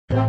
नमस्कार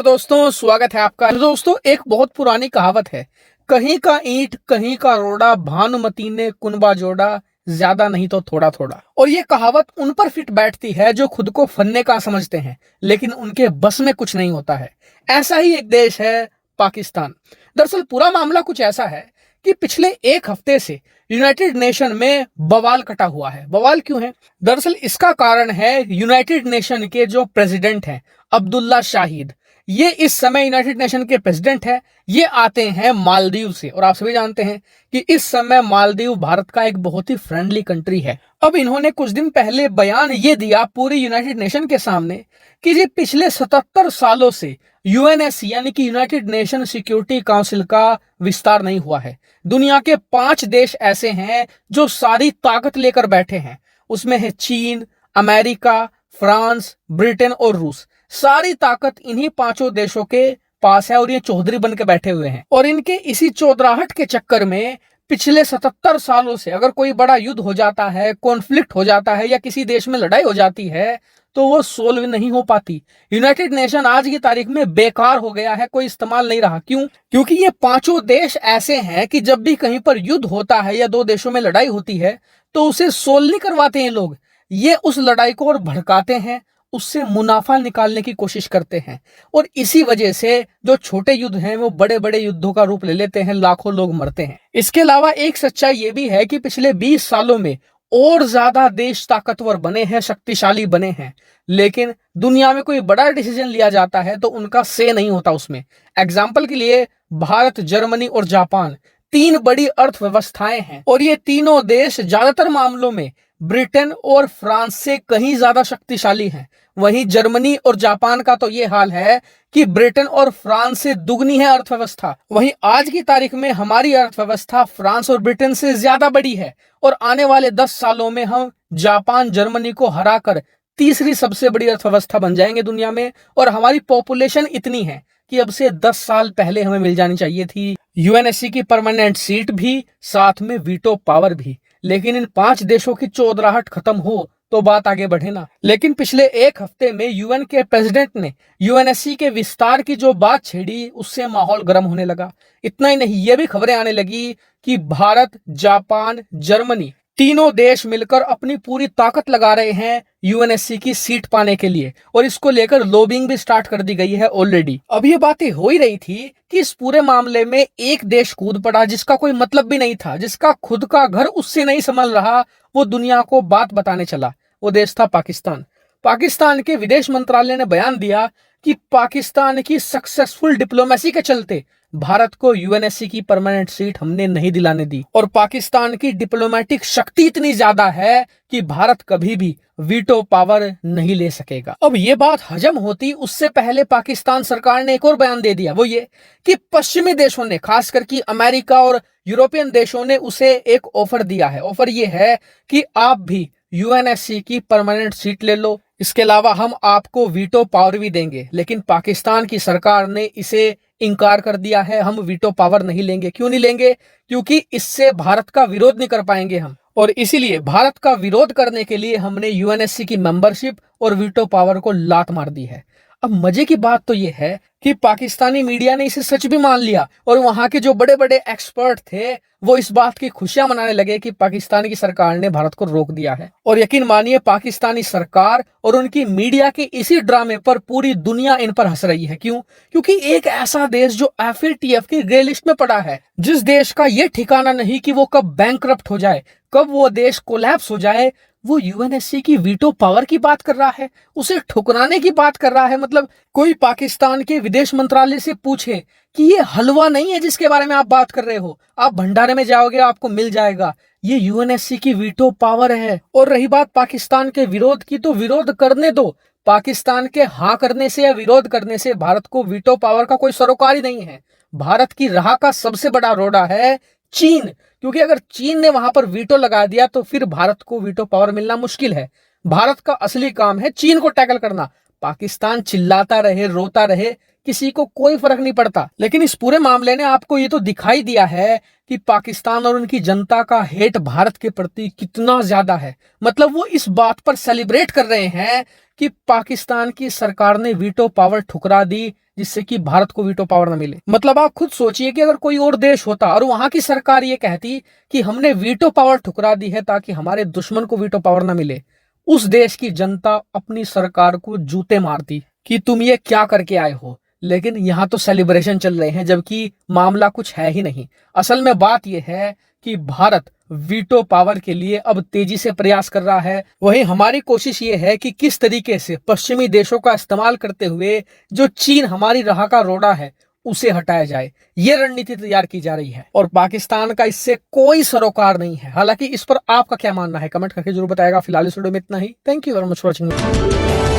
दोस्तों, स्वागत है आपका। दोस्तों, एक बहुत पुरानी कहावत है, कहीं का ईंट कहीं का रोड़ा, भानुमती ने कुनबा जोड़ा, ज्यादा नहीं तो थोड़ा थोड़ा। और ये कहावत उन पर फिट बैठती है जो खुद को फन्ने का समझते हैं लेकिन उनके बस में कुछ नहीं होता है। ऐसा ही एक देश है पाकिस्तान। दरअसल पूरा मामला कुछ ऐसा है कि पिछले एक हफ्ते से यूनाइटेड नेशन में बवाल कटा हुआ है। बवाल क्यों है? दरअसल इसका कारण है यूनाइटेड नेशन के जो प्रेसिडेंट हैं अब्दुल्ला शाहिद। ये इस समय यूनाइटेड नेशन के प्रेसिडेंट है। ये आते हैं मालदीव से और आप सभी जानते हैं कि इस समय मालदीव भारत का एक बहुत ही फ्रेंडली कंट्री है। अब इन्होंने कुछ दिन पहले बयान ये दिया पूरी यूनाइटेड नेशन के सामने कि ये पिछले 77 सालों से यूएनएससी यानी कि यूनाइटेड नेशन सिक्योरिटी काउंसिल का विस्तार नहीं हुआ है। दुनिया के 5 देश ऐसे हैं जो सारी ताकत लेकर बैठे हैं। उसमें है चीन, अमेरिका, फ्रांस, ब्रिटेन और रूस। सारी ताकत इन्हीं 5 देशों के पास है और ये चौधरी बन के बैठे हुए हैं। और इनके इसी चौधराहट के चक्कर में पिछले 77 सालों से अगर कोई बड़ा युद्ध हो जाता है, कॉन्फ्लिक्ट हो जाता है या किसी देश में लड़ाई हो जाती है तो वो सोल्व नहीं हो पाती। यूनाइटेड नेशन आज की तारीख में बेकार हो गया है, कोई इस्तेमाल नहीं रहा। क्यों? क्योंकि ये 5 देश ऐसे हैं कि जब भी कहीं पर युद्ध होता है या 2 देशों में लड़ाई होती है तो उसे सोल्व नहीं करवाते हैं लोग। ये उस लड़ाई को और भड़काते हैं, उससे मुनाफा निकालने की कोशिश करते हैं और इसी वजह से जो छोटे युद्ध हैं वो बड़े बड़े युद्धों का रूप ले लेते हैं, लाखों लोग मरते हैं। इसके अलावा एक सच्चाई ये भी है कि पिछले 20 सालों में और ज्यादा देश ताकतवर बने हैं, शक्तिशाली बने हैं, लेकिन दुनिया में कोई बड़ा डिसीजन लिया जाता है तो उनका से नहीं होता उसमें। एग्जाम्पल के लिए भारत, जर्मनी और जापान 3 बड़ी अर्थव्यवस्थाएं हैं और ये तीनों देश ज्यादातर मामलों में ब्रिटेन और फ्रांस से कहीं ज्यादा शक्तिशाली हैं। वहीं जर्मनी और जापान का तो ये हाल है कि ब्रिटेन और फ्रांस से दुगनी है अर्थव्यवस्था। वहीं आज की तारीख में हमारी अर्थव्यवस्था फ्रांस और ब्रिटेन से ज्यादा बड़ी है और आने वाले 10 सालों में हम जापान, जर्मनी को हराकर तीसरी सबसे बड़ी अर्थव्यवस्था बन जाएंगे दुनिया में। और हमारी पॉपुलेशन इतनी है कि अब से 10 साल पहले हमें मिल जानी चाहिए थी यूएनएससी की परमानेंट सीट भी, साथ में वीटो पावर भी। लेकिन इन 5 देशों की चौधराहट खत्म हो तो बात आगे बढ़े ना। लेकिन पिछले एक हफ्ते में यूएन के प्रेसिडेंट ने यूएनएससी के विस्तार की जो बात छेड़ी उससे माहौल गर्म होने लगा। इतना ही नहीं, ये भी खबरें आने लगी कि भारत, जापान, जर्मनी तीनों देश मिलकर अपनी पूरी ताकत लगा रहे हैं यूएनएससी की सीट पाने के लिए और इसको लेकर लॉबिंग भी स्टार्ट कर दी गई है ऑलरेडी। अब ये बातें हो ही रही थी कि इस पूरे मामले में एक देश कूद पड़ा जिसका कोई मतलब भी नहीं था, जिसका खुद का घर उससे नहीं संभल रहा, वो दुनिया को बात बताने चला। वो देश था पाकिस्तान। पाकिस्तान के विदेश मंत्रालय ने बयान दिया कि पाकिस्तान की सक्सेसफुल डिप्लोमेसी के चलते भारत को यूएनएससी की परमानेंट सीट हमने नहीं दिलाने दी और पाकिस्तान की डिप्लोमेटिक शक्ति इतनी ज्यादा है कि भारत कभी भी वीटो पावर नहीं ले सकेगा। अब ये बात हजम होती उससे पहले पाकिस्तान सरकार ने एक और बयान दे दिया, वो ये कि पश्चिमी देशों ने, खास करके अमेरिका और यूरोपियन देशों ने उसे एक ऑफर दिया है। ऑफर ये है कि आप भी यूएनएससी की परमानेंट सीट ले लो, इसके अलावा हम आपको वीटो पावर भी देंगे। लेकिन पाकिस्तान की सरकार ने इसे इनकार कर दिया है, हम वीटो पावर नहीं लेंगे। क्यों नहीं लेंगे? क्योंकि इससे भारत का विरोध नहीं कर पाएंगे हम, और इसीलिए भारत का विरोध करने के लिए हमने यूएनएससी की मेंबरशिप और वीटो पावर को लात मार दी है। अब मजे की बात तो ये है कि पाकिस्तानी मीडिया ने इसे सच भी मान लिया और वहां के जो बड़े बड़े एक्सपर्ट थे वो इस बात की खुशियां मनाने लगे कि पाकिस्तान की सरकार ने भारत को रोक दिया है। और यकीन मानिए, पाकिस्तानी सरकार और उनकी मीडिया के इसी ड्रामे पर पूरी दुनिया इन पर हंस रही है। क्यों? क्योंकि एक ऐसा देश जो एफएटीएफ की ग्रे लिस्ट में पड़ा है, जिस देश का ये ठिकाना नहीं कि वो कब बैंकरप्ट हो जाए, कब वो देश कोलैप्स हो जाए, वो यूएनएससी की वीटो पावर की बात कर रहा है, उसे ठुकराने की बात कर रहा है। मतलब कोई पाकिस्तान के विदेश मंत्रालय से पूछे कि ये हलवा नहीं है जिसके बारे में आप बात कर रहे हो, आप भंडारे में जाओगे आपको मिल जाएगा, ये यूएनएससी की वीटो पावर है। और रही बात पाकिस्तान के विरोध की, तो विरोध करने दो। पाकिस्तान के हाँ करने से या विरोध करने से भारत को वीटो पावर का कोई सरोकार ही नहीं है। भारत की राह का सबसे बड़ा रोड़ा है चीन, क्योंकि अगर चीन ने वहां पर वीटो लगा दिया तो फिर भारत को वीटो पावर मिलना मुश्किल है। भारत का असली काम है चीन को टैकल करना। पाकिस्तान चिल्लाता रहे, रोता रहे, किसी को कोई फर्क नहीं पड़ता। लेकिन इस पूरे मामले ने आपको ये तो दिखाई दिया है कि पाकिस्तान और उनकी जनता का हेट भारत के प्रति कितना ज्यादा है। मतलब वो इस बात पर सेलिब्रेट कर रहे हैं कि पाकिस्तान की सरकार ने वीटो पावर ठुकरा दी, जिससे कि भारत को वीटो पावर न मिले। मतलब आप खुद सोचिए कि अगर कोई और देश होता और वहां की सरकार ये कहती कि हमने वीटो पावर ठुकरा दी है ताकि हमारे दुश्मन को वीटो पावर न मिले, उस देश की जनता अपनी सरकार को जूते मारती कि तुम ये क्या करके आए हो। लेकिन यहाँ तो सेलिब्रेशन चल रहे हैं, जबकि मामला कुछ है ही नहीं। असल में बात यह है कि भारत वीटो पावर के लिए अब तेजी से प्रयास कर रहा है। वहीं हमारी कोशिश ये है कि किस तरीके से पश्चिमी देशों का इस्तेमाल करते हुए जो चीन हमारी राह का रोड़ा है उसे हटाया जाए, ये रणनीति तैयार की जा रही है और पाकिस्तान का इससे कोई सरोकार नहीं है। हालांकि इस पर आपका क्या मानना है कमेंट करके जरूर बताएगा। फिलहाल इस वीडियो में इतना ही। Thank you very much for watching.